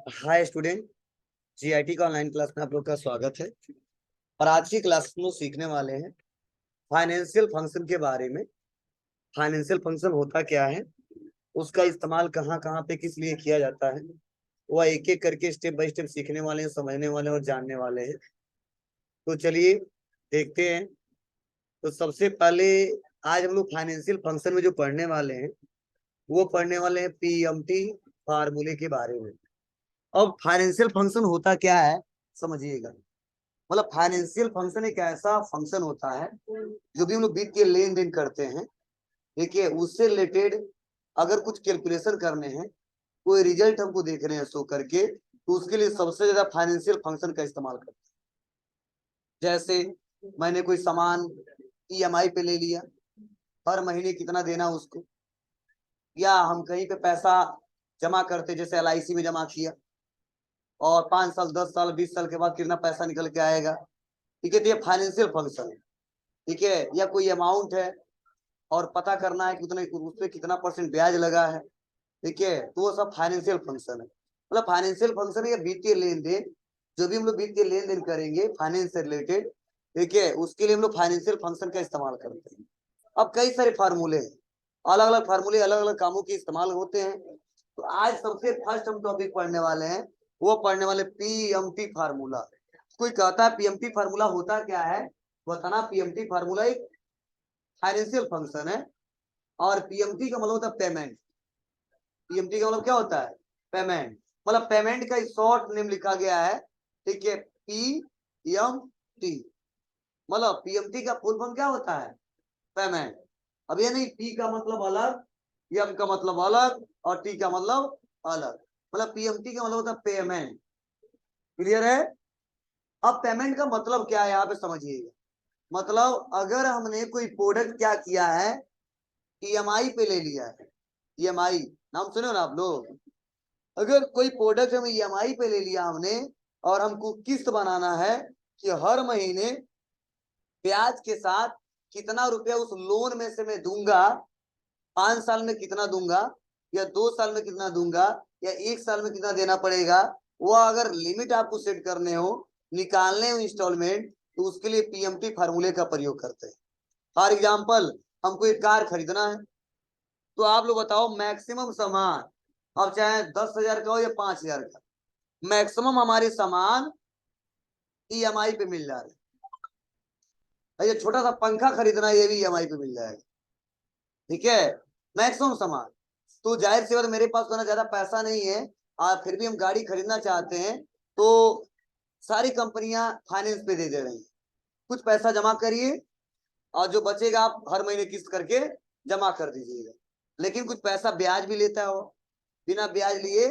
Hi student. GIT का online class में आप लोग का स्वागत है। और आज की क्लास में सीखने वाले हैं फाइनेंशियल फंक्शन के बारे में। फाइनेंशियल फंक्शन होता क्या है, उसका इस्तेमाल कहाँ कहाँ पे किस लिए किया जाता है, वह एक एक करके स्टेप बाय स्टेप सीखने वाले हैं, समझने वाले हैं और जानने वाले हैं। तो चलिए देखते हैं। तो सबसे पहले आज हम लोग फाइनेंशियल फंक्शन में जो पढ़ने वाले हैं वो पढ़ने वाले हैं पीएमटी फार्मूले के बारे में। अब फाइनेंशियल फंक्शन होता क्या है समझिएगा। मतलब फाइनेंशियल फंक्शन एक ऐसा फंक्शन होता है जो भी हम लोग वित्तीय लेन देन करते हैं, देखिए उससे रिलेटेड अगर कुछ कैलकुलेशन करने हैं, कोई रिजल्ट हमको देख रहे हैं शो करके, तो उसके लिए सबसे ज्यादा फाइनेंशियल फंक्शन का इस्तेमाल करते हैं। जैसे मैंने कोई सामान ईएमआई पे ले लिया, हर महीने कितना देना उसको, या हम कहीं पे पैसा जमा करते जैसे एलआईसी में जमा किया और 5 साल 10 साल 20 साल के बाद कितना पैसा निकल के आएगा। ठीक है, तो ये फाइनेंशियल फंक्शन है। ठीक है, या कोई अमाउंट है और पता करना है कि उतने उस पर कितना परसेंट ब्याज लगा है। ठीक है, तो वो सब फाइनेंशियल फंक्शन है। मतलब फाइनेंशियल फंक्शन है वित्तीय लेन देन, जो भी हम लोग वित्तीय लेन देन करेंगे फाइनेंस से रिलेटेड, ठीक है, उसके लिए हम लोग फाइनेंशियल फंक्शन का इस्तेमाल करते हैं। अब कई सारे फार्मूले हैं, अलग अलग फार्मूले अलग अलग कामों के इस्तेमाल होते हैं। तो आज सबसे फर्स्ट हम टॉपिक पढ़ने वाले हैं, वो पढ़ने वाले पीएमटी फार्मूला। कोई कहता है पीएमटी फार्मूला होता क्या है, बताना। पीएमटी फार्मूला एक फाइनेंशियल फंक्शन है और पीएमटी का मतलब होता है पेमेंट। पीएमटी का मतलब क्या होता है, पेमेंट। मतलब पेमेंट का शॉर्ट नेम लिखा गया है। ठीक है, पीएमटी। मतलब पीएमटी का फुल फॉर्म क्या होता है, पेमेंट। अब ये नहीं पी का मतलब अलग, एम का मतलब अलग और टी का मतलब अलग। मतलब पीएमटी का मतलब होता है पेमेंट। क्लियर है। अब पेमेंट का मतलब क्या है यहाँ पे समझिएगा। मतलब अगर हमने कोई प्रोडक्ट क्या किया है, ईएमआई पे ले लिया है। ईएमआई नाम सुने हो ना आप लोग। अगर कोई प्रोडक्ट हम ईएमआई पे ले लिया हमने और हमको किस्त बनाना है कि हर महीने ब्याज के साथ कितना रुपया उस लोन में से मैं दूंगा, 5 साल में कितना दूंगा या 2 साल में कितना दूंगा या 1 साल में कितना देना पड़ेगा, वो अगर लिमिट आपको सेट करने हो, निकालने हो इंस्टॉलमेंट, तो उसके लिए पीएमटी फार्मूले का प्रयोग करते हैं। फॉर एग्जाम्पल हमको एक कार खरीदना है, तो आप लोग बताओ मैक्सिमम सामान, अब चाहे 10,000 का हो या 5,000 का, मैक्सिमम हमारे सामान ईएमआई पे मिल जा रहे हैं। ये छोटा सा पंखा खरीदना ये भी ईएमआई पे मिल जाएगा। ठीक है, मैक्सिमम सामान। तो जाहिर सी बात मेरे पास तो ना ज्यादा पैसा नहीं है और फिर भी हम गाड़ी खरीदना चाहते हैं, तो सारी कंपनियां फाइनेंस पे दे रही हैं। कुछ पैसा जमा करिए और जो बचेगा आप हर महीने किस्त करके जमा कर दीजिएगा। लेकिन कुछ पैसा ब्याज भी लेता है वो, बिना ब्याज लिए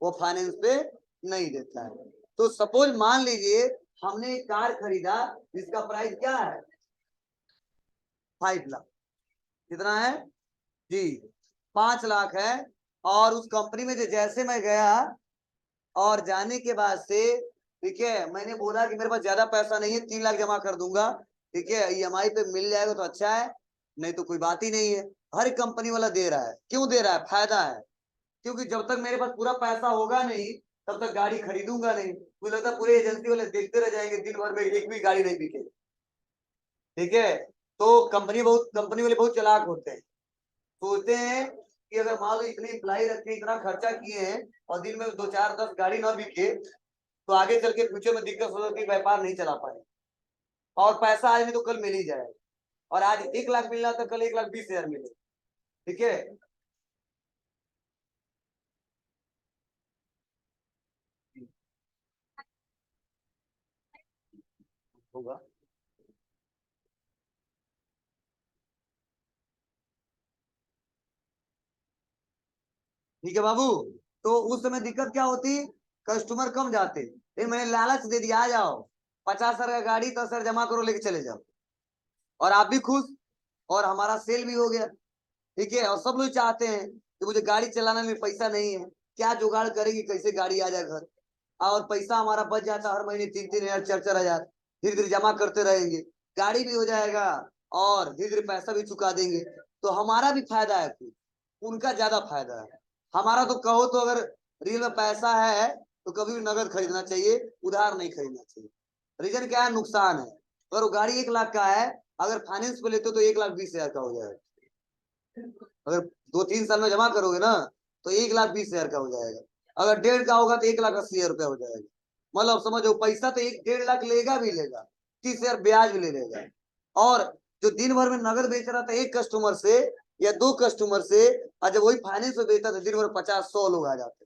वो फाइनेंस पे नहीं देता है। तो सपोज मान लीजिए हमने एक कार खरीदा जिसका प्राइस क्या है, 5 लाख। कितना है जी, 5 लाख है। और उस कंपनी में जैसे मैं गया और जाने के बाद से, ठीक है, मैंने बोला कि मेरे पास ज्यादा पैसा नहीं है, 3 लाख जमा कर दूंगा। ठीक है, ईएमआई पे मिल जाएगा तो अच्छा है, नहीं तो कोई बात ही नहीं है। हर कंपनी वाला दे रहा है, क्यों दे रहा है, फायदा है। क्योंकि जब तक मेरे पास पूरा पैसा होगा नहीं तब तक गाड़ी खरीदूंगा नहीं। मुझे लगता है पूरे एजेंसी वाले देखते रह जाएंगे, दिन भर में एक भी गाड़ी नहीं बिकेगी। ठीक है, तो कंपनी वाले बहुत चालाक होते हैं। सोचते हैं कि अगर मान लो इतनी इम्प्लाई रखे, इतना खर्चा किए हैं और दिन में 2 4 10 गाड़ी ना बिके, तो आगे चल के फ्यूचर में दिक्कत हो सकती है, व्यापार नहीं चला पाए। और पैसा आज नहीं तो कल मिल ही जाएगा। और आज 1 लाख मिल रहा था, कल 1,20,000 मिले। ठीक है, होगा। ठीक है बाबू। तो उस समय दिक्कत क्या होती, कस्टमर कम जाते, लेकिन मैंने लालच दे दिया, आ जाओ 50,000 का गाड़ी 10,000 जमा करो लेके चले जाओ, और आप भी खुश और हमारा सेल भी हो गया। ठीक है, और सब लोग चाहते हैं कि मुझे गाड़ी चलाने में पैसा नहीं है, क्या जुगाड़ करेंगे कैसे गाड़ी आ जाए घर। और पैसा हमारा बच जाता हर महीने 3-3 हजार 4-4 हजार, धीरे धीरे जमा करते रहेंगे, गाड़ी भी हो जाएगा और धीरे धीरे पैसा भी चुका देंगे। तो हमारा भी फायदा है, कुछ उनका ज्यादा फायदा है। हमारा तो कहो तो अगर रियल में पैसा है तो कभी भी नगद खरीदना चाहिए, उधार नहीं खरीदना चाहिए। रीजन क्या है? नुकसान है। अगर वो गाड़ी 1 लाख का है, अगर फाइनेंस पे लेते हो तो 1,20,000 का हो जाएगा। अगर 2-3 साल में जमा करोगे ना तो 1,20,000 का हो जाएगा। अगर 1.5 का होगा तो 1,80,000 रुपया हो जाएगा। मतलब समझो, पैसा तो 1-1.5 लाख लेगा भी लेगा, 30,000 ब्याज भी ले लेगा। और जो दिन भर में नगद बेच रहा था एक कस्टमर से या 2 कस्टमर से, और जब वही फाइनेंस में बेचता था दिन भर 50-100 लोग आ जाते।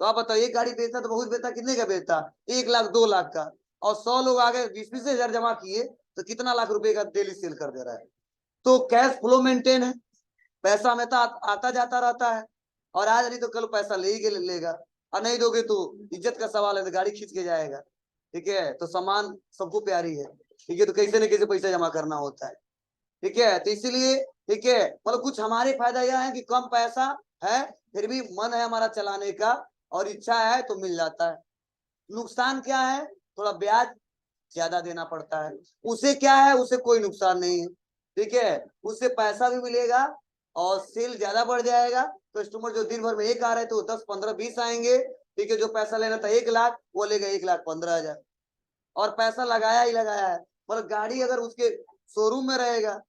तो आप बताओ, एक गाड़ी बेचता तो बहुत बेचता, कितने का बेचता? 1 लाख 2 लाख का। और 100 लोग आ गए, 20-20 हजार जमा किए, तो कितना लाख रुपए का डेली सेल कर दे रहा है। तो कैश फ्लो मेंटेन है, पैसा हमेशा आता जाता रहता है। और आज नहीं तो कल पैसा ले ही लेगा, और नहीं दोगे तो इज्जत का सवाल है, तो गाड़ी खींच के जाएगा। ठीक है, तो सामान सबको प्यारी है। ठीक है, तो कैसे न कैसे पैसा जमा करना होता है। ठीक है, तो इसीलिए ठीक है, मतलब कुछ हमारे फायदा यह है कि कम पैसा है, फिर भी मन है हमारा चलाने का, और इच्छा है तो मिल जाता है। नुकसान क्या है? थोड़ा ब्याज ज्यादा देना पड़ता है। उसे क्या है? उसे कोई नुकसान नहीं है। ठीक है, उससे पैसा भी मिलेगा और सेल ज्यादा बढ़ जाएगा। कस्टमर जो दिन भर में एक आ रहे थे वो 10, 15, 20 आएंगे। ठीक है, जो पैसा लेना था 1 लाख, वो लेगा 1,15,000, और पैसा लगाया ही लगाया है। मतलब गाड़ी अगर उसके शोरूम में रहेगा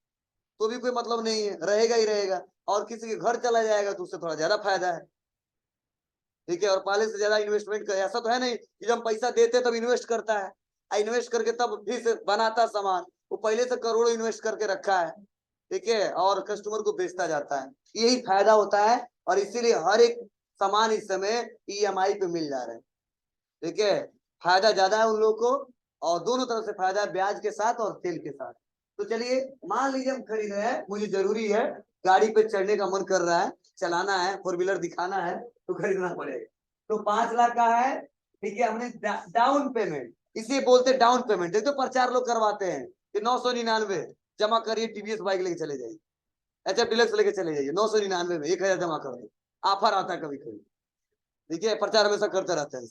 तो भी कोई मतलब नहीं है, रहेगा ही रहेगा। और किसी के घर चला जाएगा तो उससे थोड़ा ज्यादा फायदा है। ठीक है, और पहले से ज्यादा इन्वेस्टमेंट कर, ऐसा तो है नहीं कि जब पैसा देते तब इन्वेस्ट करता है, इन्वेस्ट करके तब फिर से बनाता सामान। वो पहले से करोड़ों इन्वेस्ट करके रखा है। ठीक है, और कस्टमर को बेचता जाता है। यही फायदा होता है, और इसीलिए हर एक सामान इस समय ईएमआई पे मिल जा रहे हैं। ठीक है, फायदा ज्यादा है उन लोगों को, और दोनों तरफ से फायदा है, ब्याज के साथ और तेल के साथ। तो चलिए, मान लीजिए हम खरीद रहे हैं, मुझे जरूरी है, गाड़ी पे चढ़ने का मन कर रहा है, चलाना है, 4 व्हीलर दिखाना है, तो खरीदना पड़ेगा। तो 5 लाख का है। ठीक है, हमने डाउन पेमेंट, इसे बोलते डाउन पेमेंट। देखो प्रचार लोग करवाते हैं कि 999 जमा करिए, टीवीएस बाइक लेके चले जाइए, अच्छा डिलक्स लेके चले जाइए, 999 में 1,000 जमा कर दो, ऑफर आता है कभी कभी। ठीक है, प्रचार हमेशा करते रहते हैं।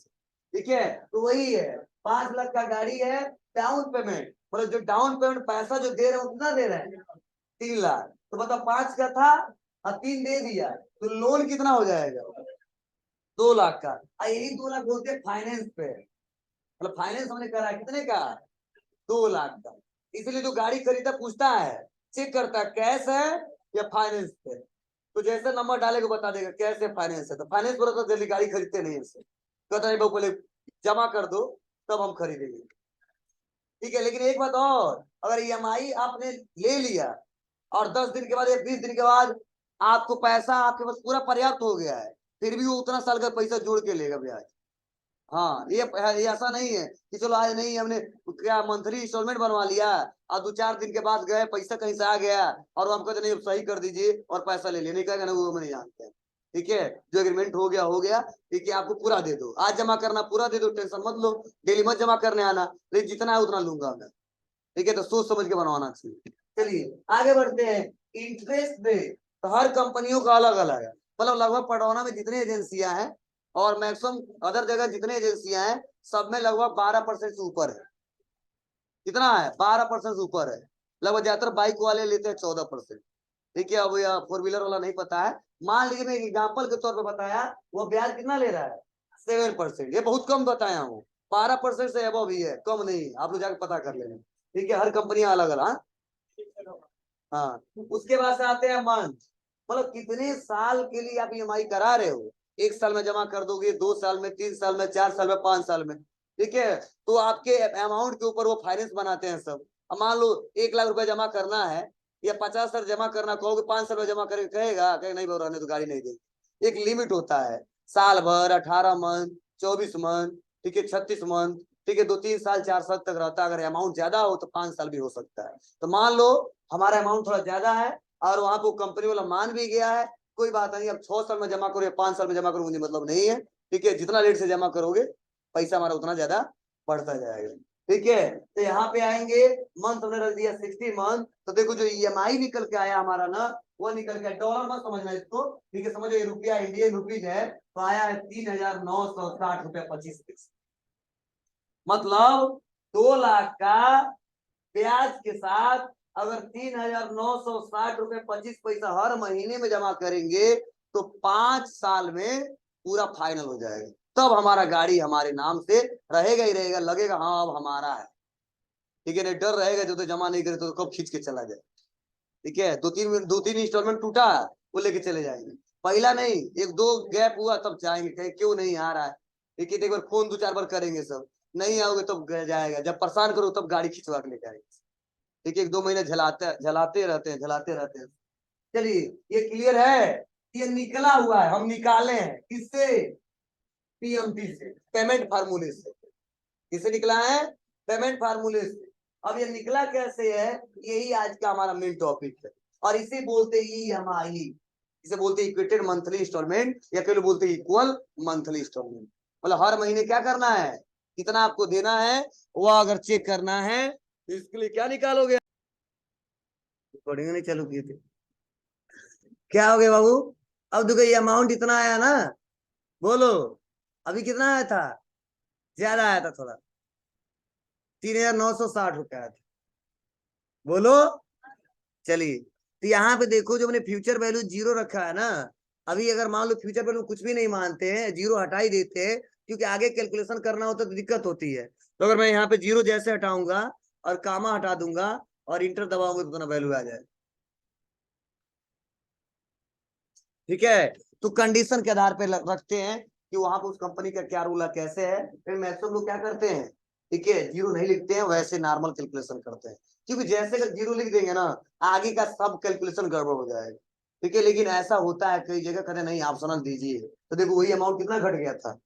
ठीक है, तो वही है, 5 लाख का गाड़ी है, डाउन पेमेंट, मतलब जो डाउन पेमेंट पैसा जो दे रहे हैं कितना दे रहे हैं? 3 लाख। तो मतलब 5 का था और 3 दे दिया, तो लोन कितना हो जाएगा? 2 लाख का। और यही 2 लाख बोलते हैं फाइनेंस पे, मतलब फाइनेंस हमने करा कितने का? 2 लाख का। इसलिए जो गाड़ी खरीदा पूछता है, चेक करता है कैश है या फाइनेंस पे। तो जैसे नंबर डालेगा बता देगा कैश है फाइनेंस है। तो फाइनेंस पर तो जल्दी गाड़ी खरीदते नहीं है, कहता है पहले जमा कर दो तब हम खरीदेंगे। ठीक है, लेकिन एक बात और, अगर ईएमआई आपने ले लिया और 10 दिन के बाद या 20 दिन के बाद आपको पैसा आपके पास पूरा पर्याप्त हो गया है, फिर भी वो उतना साल का पैसा जोड़ के लेगा ब्याज। हाँ, ये ऐसा नहीं है कि चलो आज नहीं, हमने क्या मंथली इंस्टॉलमेंट बनवा लिया और 2-4 दिन के बाद गए, पैसा कहीं से आ गया और हम कहते नहीं सही कर दीजिए और पैसा ले लिया, नहीं कहेगा ना, वो हम नहीं जानते हैं। ठीक है, जो एग्रीमेंट हो गया हो गया। ठीक है, आपको पूरा दे दो, आज जमा करना पूरा दे दो, टेंशन मत लो, डेली मत जमा करने आना, लेकिन जितना है उतना लूंगा मैं। ठीक है, तो सोच समझ के बनवाना चाहिए। चलिए आगे बढ़ते हैं। इंटरेस्ट रेट तो हर कंपनियों का अलग अलग है, मतलब लगभग पटौना में जितनी एजेंसियां हैं और मैक्सिमम अदर जगह जितने एजेंसियां हैं, सब में लगभग 12% से ऊपर है। कितना है? 12% से ऊपर है। लगभग ज्यादातर बाइक वाले लेते हैं 14%। ठीक है, अब यह 4 व्हीलर वाला नहीं पता है। मान लीजिए मैं एग्जाम्पल के तौर पर बताया, वो ब्याज कितना ले रहा है? 7%। ये बहुत कम बताया हूँ, 12% से अबव ही है, कम नहीं। आप लोग जाकर पता कर लेना। ठीक है, हर कंपनी अलग अलग। हाँ, उसके बाद से आते हैं मंथ, मतलब कितने साल के लिए आप ईएमआई करा रहे हो। 1 साल में जमा कर दोगे, 2 साल में, 3 साल में, 4 साल में, 5 साल में। ठीक है, तो आपके अमाउंट के ऊपर वो फाइनेंस बनाते हैं सब। अब मान लो 1 लाख रुपए जमा करना है या 50 साल जमा करना, कहोगे 5 साल में जमा करेगा, कहेगा नहीं बोल रहा, तो गाड़ी नहीं देगी। एक लिमिट होता है, साल भर, 18 मंथ, 24 मंथ, ठीक है, 36 मंथ। ठीक है, 2-3 साल 4 साल तक रहता है। अगर अमाउंट ज्यादा हो तो 5 साल भी हो सकता है। तो मान लो हमारा अमाउंट थोड़ा ज्यादा है और वहां को कंपनी वाला मान भी गया है, कोई बात नहीं, अब 6 साल में जमा करो या 5 साल में जमा करो, मुझे मतलब नहीं है। ठीक है, जितना लेट से जमा करोगे पैसा हमारा उतना ज्यादा बढ़ता जाएगा। ठीक है, तो यहाँ पे आएंगे, मंथ हमने रख दिया 60 मंथ। तो देखो जो ईएमआई निकल के आया हमारा ना, वो निकल के, डॉलर मत समझना इसको, ठीक है, समझो ये रुपया इंडियन रुपीज है, तो आया है 3,960 रुपया 25 पैसे। मतलब 2 लाख का ब्याज के साथ अगर 3,960 रुपये 25 पैसा हर महीने में जमा करेंगे तो 5 साल में पूरा फाइनल हो जाएगा। तब हमारा गाड़ी हमारे नाम से रहेगा ही रहेगा, लगेगा हाँ अब हमारा है। ठीक है, नहीं डर रहेगा जो तो जमा नहीं करे तो कब खींच के चला जाए। ठीक है, दो तीन इंस्टॉलमेंट टूटा, वो लेके चले जाएंगे। पहला नहीं, एक दो गैप हुआ तब जाएंगे, कहीं क्यों नहीं आ रहा है। ठीक है, एक बार फोन दो चार बार करेंगे, सब नहीं आओगे तब जाएगा, जब परेशान करो तब गाड़ी खिंचवा के लेके आएंगे। ठीक है, एक दो महीने झलाते रहते हैं, झलाते रहते हैं। चलिए, ये क्लियर है। ये निकला हुआ है, हम निकाले हैं किससे, पीएमटी से, पेमेंट फार्मूले से। किसे निकला है, पेमेंट फार्मूले से। अब ये निकला कैसे है, यही आज का हमारा मेन टॉपिक है। और इसे बोलते ईएमआई, इसे बोलते इक्वेटेड मंथली इंस्टॉलमेंट, या कई लोग बोलते इक्वल मंथली इंस्टॉलमेंट। मतलब हर महीने क्या करना है, कितना आपको देना है, वो अगर चेक करना है तो इसके लिए क्या निकालोगे। रिकॉर्डिंग नहीं चालू किए थे, क्या हो गया बाबू। अब देखो ये अमाउंट इतना आया ना, बोलो अभी कितना आया था, ज्यादा आया था थोड़ा, 3,960 रुपया आया था, बोलो। चलिए, तो यहाँ पे देखो जो मैंने फ्यूचर वैल्यू जीरो रखा है ना, अभी अगर मान लो फ्यूचर वैल्यू कुछ भी नहीं मानते हैं, जीरो हटा ही देते हैं, क्योंकि आगे कैलकुलेशन करना होता तो दिक्कत होती है। तो अगर मैं यहाँ पे जीरो जैसे हटाऊंगा और कामा हटा दूंगा और इंटर दबाऊंगा तो उतना वैल्यू आ जाए। ठीक है, तो कंडीशन के आधार पे रखते हैं कि वहां पर उस कंपनी का क्या रूल है, कैसे है। फिर मैक्सिमम लोग क्या करते हैं, ठीक है, जीरो नहीं लिखते हैं, वैसे नॉर्मल कैलकुलेशन करते हैं। क्योंकि जैसे अगर जीरो लिख देंगे ना, आगे का सब कैलकुलेशन गड़बड़ हो जाएगा। ठीक है, लेकिन ऐसा होता है कई जगह, कहते नहीं ऑप्शनल दीजिए, तो देखो वही अमाउंट कितना घट गया था,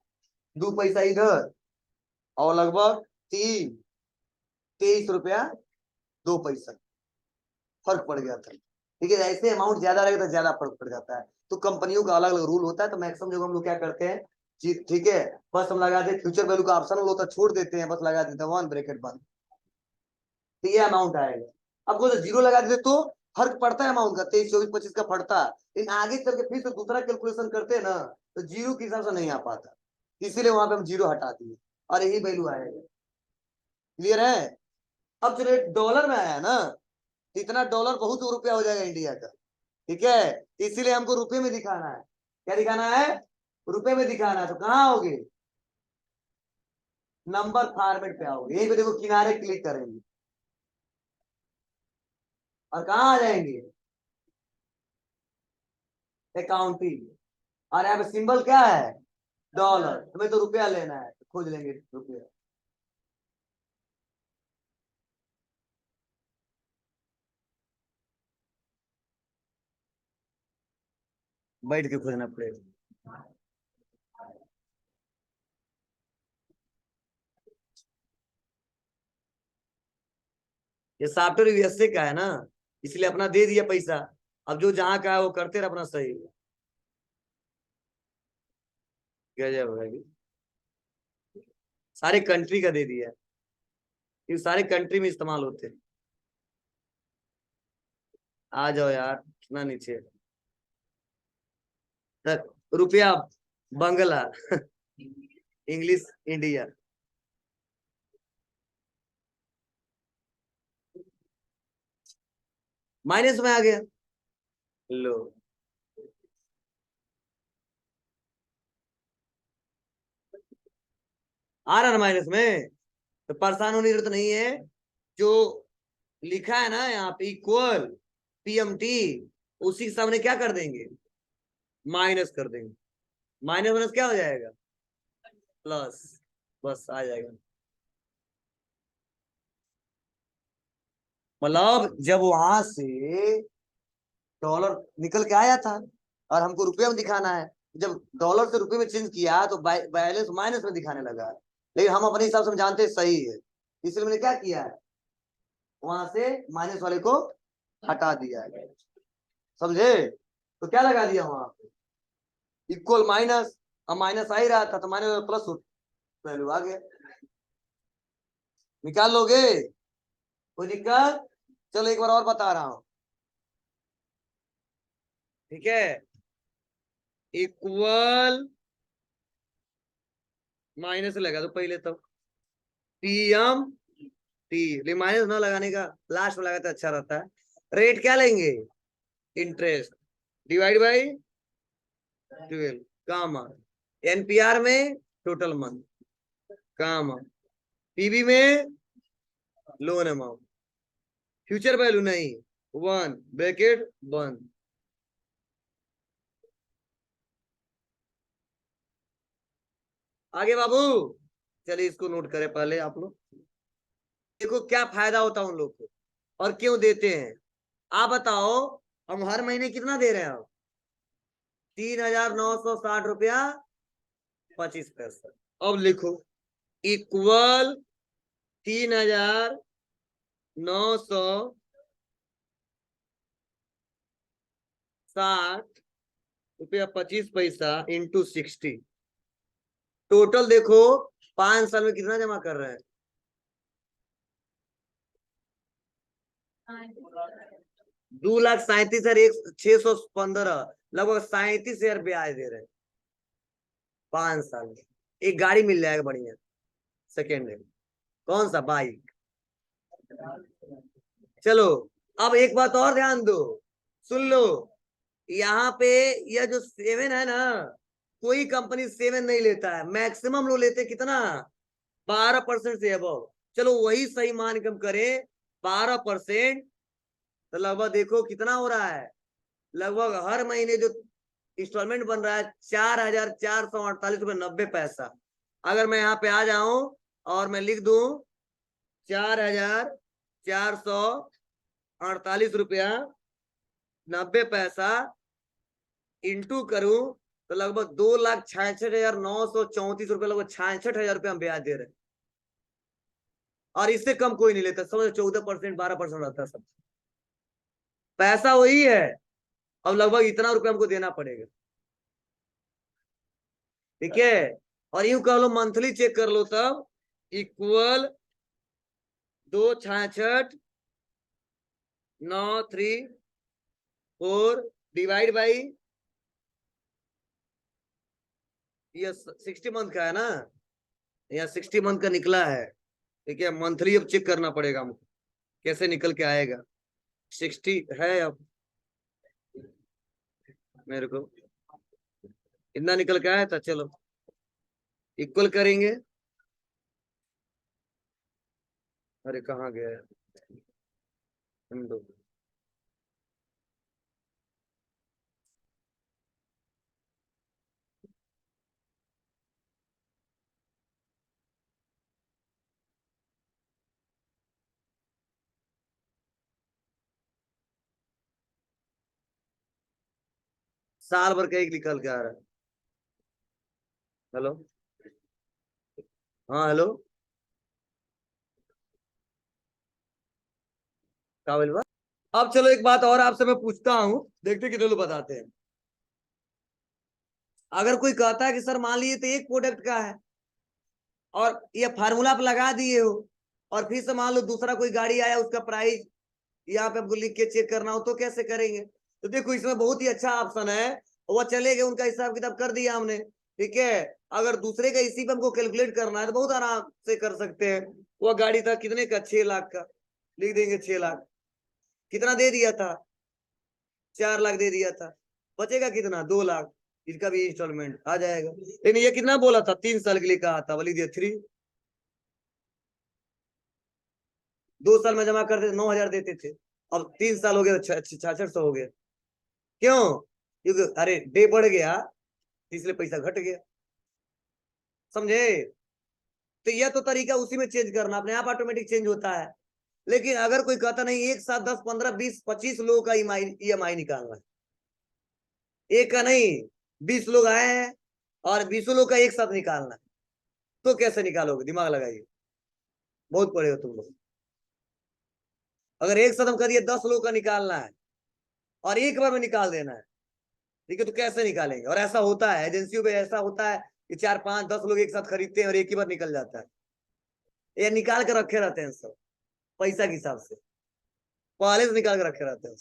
2 पैसा इधर और लगभग 23 रुपया 2 पैसा फर्क पड़ गया था। ठीक है, ऐसे अमाउंट ज्यादा रहेगा तो ज्यादा फर्क पड़ जाता है। तो कंपनियों का अलग अलग रूल होता है, तो मैक्सिमम जगह हम लोग क्या करते हैं जी, ठीक है, बस हम लगा देते फ्यूचर वैल्यू का ऑप्शन होता है, छोड़ देते हैं, बस लगा देते हैं 1 ब्रैकेट बंद, तो ये अमाउंट आएगा। अब वो जीरो लगा देते तो फर्क पड़ता है अमाउंट का, 23 24 25 का पड़ता है, लेकिन आगे चल के फिर से दूसरा कैलकुलेशन करते हैं ना, तो जीरो के हिसाब से नहीं आ पाता, इसीलिए वहां पे हम जीरो हटा दिए और यही वैल्यू आएगा। क्लियर है। अब चलिए डॉलर में आया ना, इतना डॉलर बहुत रुपया हो जाएगा इंडिया का। ठीक है, इसीलिए हमको रुपए में दिखाना है। क्या दिखाना है, रुपए में दिखाना है। तो कहाँ आओगे, नंबर फॉर्मेट पे आओगे, यहीं पे देखो किनारे क्लिक करेंगे और कहाँ आ जाएंगे, अकाउंटिंग। और यहाँ पे सिंबल क्या है, डॉलर। तुम्हें तो रुपया लेना है तो खोज लेंगे रुपया। बैठ के खोजना पड़ेगा। ये सॉफ्टवेयर यूएसए का है ना, इसलिए अपना दे दिया पैसा। अब जो जहाँ का है वो करते रहे अपना सही। गजब है, सारे कंट्री का दे दिया, ये सारे कंट्री में इस्तेमाल होते हैं। आ जाओ यार, कितना नीचे तक, रुपया बंगला इंग्लिश इंडिया। माइनस में आ गया, लो आ रहा ना माइनस में, तो परेशान होने की जरूरत नहीं है। जो लिखा है ना यहाँ पे इक्वल पीएमटी, उसी के सामने क्या कर देंगे, माइनस कर देंगे। माइनस माइनस क्या हो जाएगा, प्लस, बस आ जाएगा। मतलब जब वहां से डॉलर निकल के आया था और हमको रुपये में दिखाना है, जब डॉलर से रुपये में चेंज किया तो बैलेंस माइनस में दिखाने लगा। लेकिन हम अपने हिसाब से जानते हैं सही है, इसलिए मैंने क्या किया है, वहां से माइनस वाले को हटा दिया है। समझे, तो क्या लगा दिया वहां पे, इक्वल माइनस। अब माइनस आ ही रहा था तो माइनस प्लस वैल्यू आ गया। निकाल लोगे, कोई दिक्कत। चलो एक बार और बता रहा हूं, ठीक है, इक्वल माइनस लगा दो पहले, तो पीएम टी, लेकिन माइनस ना लगाने का, लास्ट में लगाते अच्छा रहता है। रेट क्या लेंगे, इंटरेस्ट डिवाइड बाई 12, काम एनपीआर में टोटल मंथ, काम पीवी में लोन अमाउंट, फ्यूचर वैल्यू नहीं, 1 ब्रैकेट बंद। आगे बाबू, चलिए इसको नोट करें पहले आप लोग। देखो क्या फायदा होता है उन लोग को और क्यों देते हैं। आप बताओ, हम हर महीने कितना दे रहे हैं? 3,960 रुपया 25 पैसा। अब लिखो इक्वल 3,960 रुपया 25 पैसा इंटू 60। टोटल देखो 5 साल में कितना जमा कर रहे हैं? 2,37,615, लगभग 37,000 ब्याज दे रहे हैं 5 साल में। एक गाड़ी मिल जाएगा बढ़िया सेकेंड हैंड, कौन सा? बाइक। चलो अब एक बात और ध्यान दो, सुन लो। यहाँ पे यह जो 7 है ना, कोई कंपनी 7 नहीं लेता है, मैक्सिमम लोग लेते हैं कितना? 12% से अबव। चलो वही सही मान के हम करें 12%, तो लगभग देखो कितना हो रहा है। लगभग हर महीने जो इंस्टॉलमेंट बन रहा है 4,448 रुपये 90 पैसा। अगर मैं यहाँ पे आ जाऊं और मैं लिख दूं 4,448 रुपया 90 पैसा इंटू करूं, तो लगभग 2,66,934 रुपये, लगभग 66,000 रुपये हम ब्याज दे रहे हैं। और इससे कम कोई नहीं लेता, समझो 14% 12% रहता है सब। पैसा वही है, अब लगभग इतना रुपया हमको देना पड़ेगा। ठीक है, और यूं कह लो मंथली चेक कर लो तब इक्वल 266,934 डिवाइड बाई ये 60 मंथ का है ना, या 60 मंथ का निकला है। ठीक है, मंथली अब चेक करना पड़ेगा हमको कैसे निकल के आएगा। 60 है अब मेरे को इतना निकल के आया था। चलो इक्वल करेंगे। अरे कहाँ गया है? दो साल भर का एक निकल के आ रहा है। हेलो, हाँ हेलो, क्या बोल बा? अब चलो एक बात और आपसे मैं पूछता हूँ, देखते कितने लोग बताते हैं। अगर कोई कहता है कि सर मान लीजिए तो एक प्रोडक्ट का है और ये फार्मूला आप लगा दिए हो, और फिर से मान लो दूसरा कोई गाड़ी आया उसका प्राइस यहाँ पे आपको लिख के चेक करना हो, तो कैसे करेंगे? तो देखो इसमें बहुत ही अच्छा ऑप्शन है, वो चले गए, उनका हिसाब किताब कर दिया हमने। ठीक है, अगर दूसरे का इसी पे हमको कैलकुलेट करना है तो बहुत आराम से कर सकते हैं। वो गाड़ी था कितने का? 6 लाख का, लिख देंगे 6 लाख। कितना दे दिया था? 4 लाख दे दिया था, बचेगा कितना? 2 लाख। इसका भी इंस्टॉलमेंट आ जाएगा। लेकिन ये कितना बोला था? 3 साल के लिए कहा था, बोली दिया 3। 2 साल में जमा करते 9,000 देते थे, अब 3 साल हो गए 6600 हो गए। क्यों? क्योंकि अरे डे बढ़ गया इसलिए पैसा घट गया। समझे? तो यह तो तरीका उसी में चेंज करना, अपने आप ऑटोमेटिक चेंज होता है। लेकिन अगर कोई कहता नहीं एक साथ 10 15 20 25 लोगों का ईएमआई निकालना है, एक का नहीं, 20 लोग आए हैं और 20 लोग का एक साथ निकालना है, तो कैसे निकालोगे? दिमाग लगाइए, बहुत पढ़े हो तुम लोग। अगर एक साथ हम करिए 10 लोग का निकालना है और एक बार में निकाल देना है, ठीक है, तो कैसे निकालेंगे? और ऐसा होता है एजेंसियों में, ऐसा होता है कि 4 5 10 लोग एक साथ खरीदते हैं और एक ही बार निकल जाता है। ये निकाल कर रखे रहते हैं सब पैसा के हिसाब से, पहले से निकाल कर रखे रहते हैं।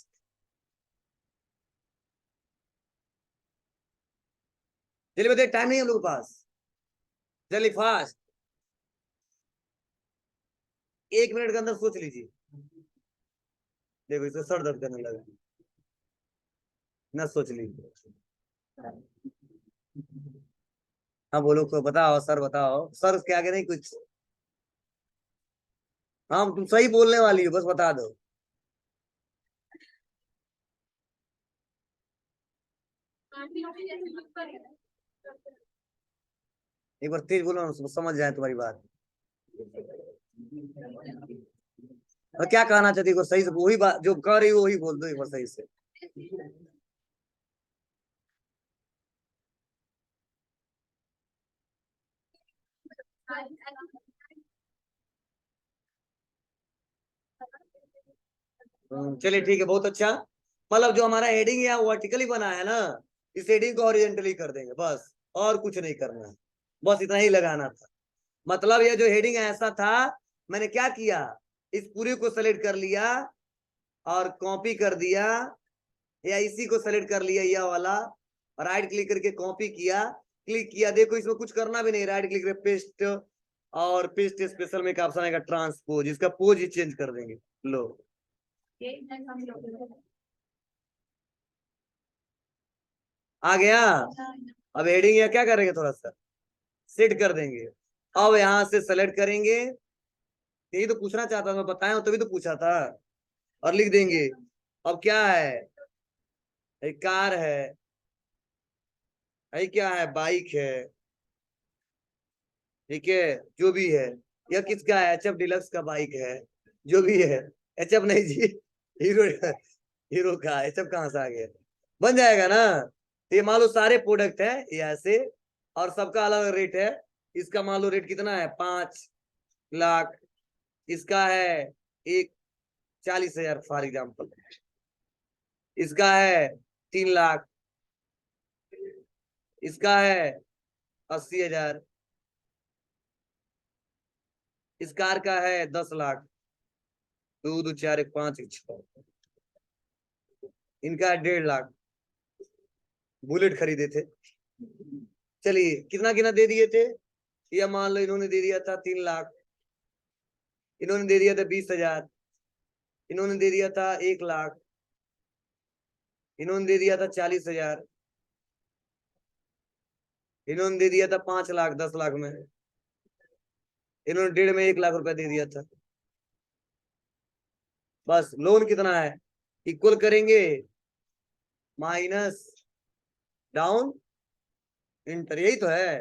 चलिए बताइए, टाइम नहीं है हम लोग के पास, चलिए फास्ट, 1 मिनट के अंदर सोच लीजिए। देखो इसको सर दर्द करने लगा, ना सोच लीजिए। हाँ बोलो, को बताओ सर, बताओ सर, क्या आगे नहीं कुछ। हाँ तुम सही बोलने वाली हो, बस बता दो। एक बार तेज बोलो ना, समझ जाए तुम्हारी बात। और क्या कहना चाहती हो सही से, वही बात जो कह रही हो वही बोल दो एक बार सही से। चलिए ठीक है, बहुत अच्छा। मतलब जो हमारा हेडिंग है वर्टिकली बना है ना, इस हेडिंग को हॉरिजॉन्टली कर देंगे बस, और कुछ नहीं करना है, बस इतना ही लगाना था। मतलब ये जो हेडिंग ऐसा था, मैंने क्या किया, इस पूरे को सेलेक्ट कर लिया और कॉपी कर दिया, या इसी को सेलेक्ट कर लिया यह वाला, राइट क्लिक करके कॉपी किया, क्लिक किया, देखो इसमें कुछ करना भी नहीं, राइट क्लिक करके पेस्ट, और पेस्ट स्पेशल में एक ऑप्शन आएगा ट्रांसपोज, इसका पोज ही चेंज कर देंगे। लो आ गया। अब हेडिंग या क्या करेंगे, थोड़ा सा सेट कर देंगे। अब यहां से सेलेक्ट करेंगे, यही तो पूछना चाहता था मैं, बताया तभी तो पूछा था। और लिख देंगे, अब क्या है, एक कार है, ये क्या है, बाइक है, ठीक है, जो भी है। यह किसका है, एचएफ डिलक्स का बाइक है, जो भी है। एचएफ नहीं जी, हीरो, हीरो का, एचएफ कहाँ से आ गया। बन जाएगा ना। तो ये मान लो सारे प्रोडक्ट है ये ऐसे, और सबका अलग रेट है। इसका मान लो रेट कितना है, 5 लाख। इसका है एक 40,000 फॉर एग्जाम्पल। इसका है 3 लाख। इसका है 80,000। इस कार का है 10 लाख। दो दो चार एक पांच एक छह। इनका है 1.5 लाख। बुलेट खरीदे थे। चलिए कितना कितना दे दिए थे, या मान लो इन्होंने दे दिया था 3 लाख, इन्होंने दे दिया था 20,000, इन्होंने दे दिया था 1 लाख, इन्होंने दे दिया था 40,000, इन्होंने दे दिया था 5 लाख 10 लाख में, इन्होंने 1.5 में 1 लाख रुपया दे दिया था। बस लोन कितना है, इक्वल करेंगे, माइनस डाउन इंटर, यही तो है,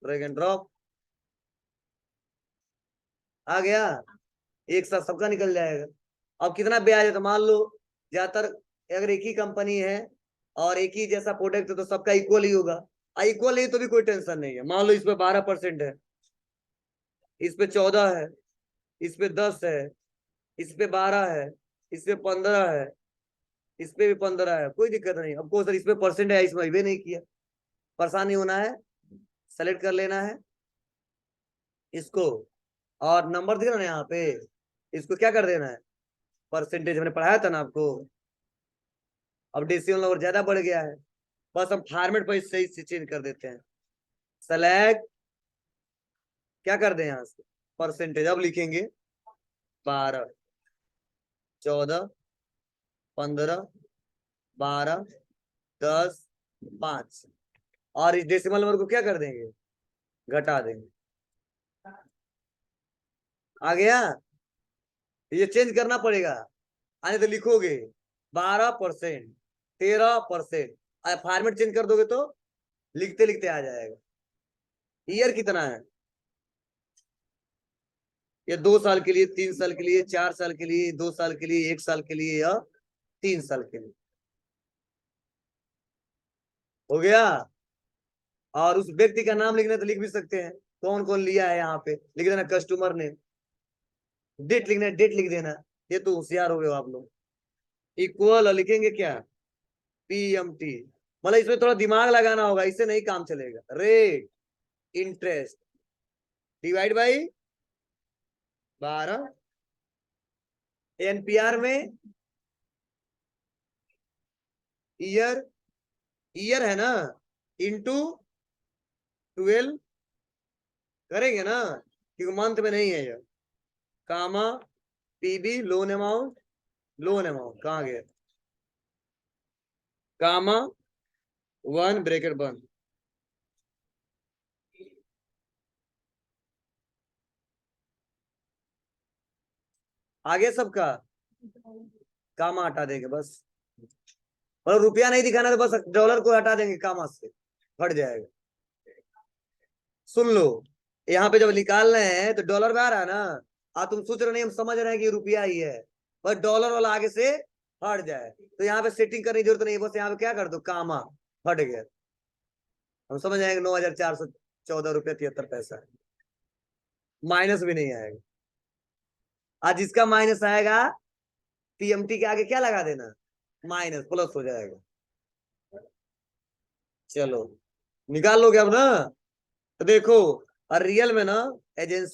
ड्रैग एंड ड्रॉप। आ गया, एक साथ सबका निकल जाएगा। अब कितना ब्याज है, तो मान लो ज्यादातर अगर एक ही कंपनी है और एक ही जैसा प्रोडक्ट है तो सबका इक्वल ही होगा। इक्वल है तो भी कोई टेंशन नहीं है। मान लो इस पे 12% है, इस पे 14 है, इस पे 10 है, इस पे 12 है, इस पे 15 है, इस पे भी 15 है, कोई दिक्कत नहीं। अब को सर इस पे परसेंट है, इसमें भी नहीं किया, परेशान नहीं होना है। सेलेक्ट कर लेना है इसको, और नंबर दिख रहा ना यहाँ पे, इसको क्या कर देना है, परसेंटेज मैंने पढ़ाया था ना आपको। अब डेसिमल नंबर ज्यादा बढ़ गया है, बस हम फॉर्मेट पर सही से चेंज कर देते हैं। सेलेक्ट, क्या कर दें यहाँ से, परसेंटेज। अब लिखेंगे 12, 14, 15, 12, 10, 5, और इस डेसिमल नंबर को क्या कर देंगे, घटा देंगे। आ गया, ये चेंज करना पड़ेगा, आने तो लिखोगे 12%, 13%, फॉर्मेट चेंज कर दोगे तो लिखते लिखते आ जाएगा। ईयर कितना है, ये 2 साल के लिए, 3 साल के लिए, 4 साल के लिए, 2 साल के लिए, 1 साल के लिए, या 3 साल के लिए। हो गया। और उस व्यक्ति का नाम लिखना तो लिख भी सकते हैं, कौन कौन लिया है, यहाँ पे लिख देना कस्टमर ने। डेट लिखना है, डेट लिख देना। ये तो होशियार हो गए आप लोग। इक्वल लिखेंगे क्या, पीएमटी। मतलब इसमें थोड़ा दिमाग लगाना होगा, इससे नहीं काम चलेगा। Rate interest divide by 12, NPR में ईयर, ईयर है ना, इंटू 12 करेंगे ना, क्योंकि मंथ में नहीं है ये, comma PB loan amount, loan amount कहाँ गया, कामा 1 ब्रैकेट बंद, आगे सबका कामा हटा देंगे बस, और रुपया नहीं दिखाना तो बस डॉलर को हटा देंगे कामा से, हट जाएगा। सुन लो, यहाँ पे जब निकाल रहे हैं तो डॉलर में आ रहा है ना, तुम सोच रहे नहीं हम समझ रहे हैं कि रुपया ही है, बस डॉलर वाला आगे से हट जाए, तो यहाँ पे सेटिंग करने की जरूरत नहीं, बस यहाँ पे क्या कर दो, कामा, हट गया, हम समझ आएंगे 9,414 रुपया 73 पैसा, माइनस भी नहीं आएगा। आज जिसका माइनस आएगा पीएमटी के आगे क्या लगा देना, माइनस, प्लस हो जाएगा। चलो निकाल लोगे अब ना, तो देखो, और रियल में ना एजेंसियों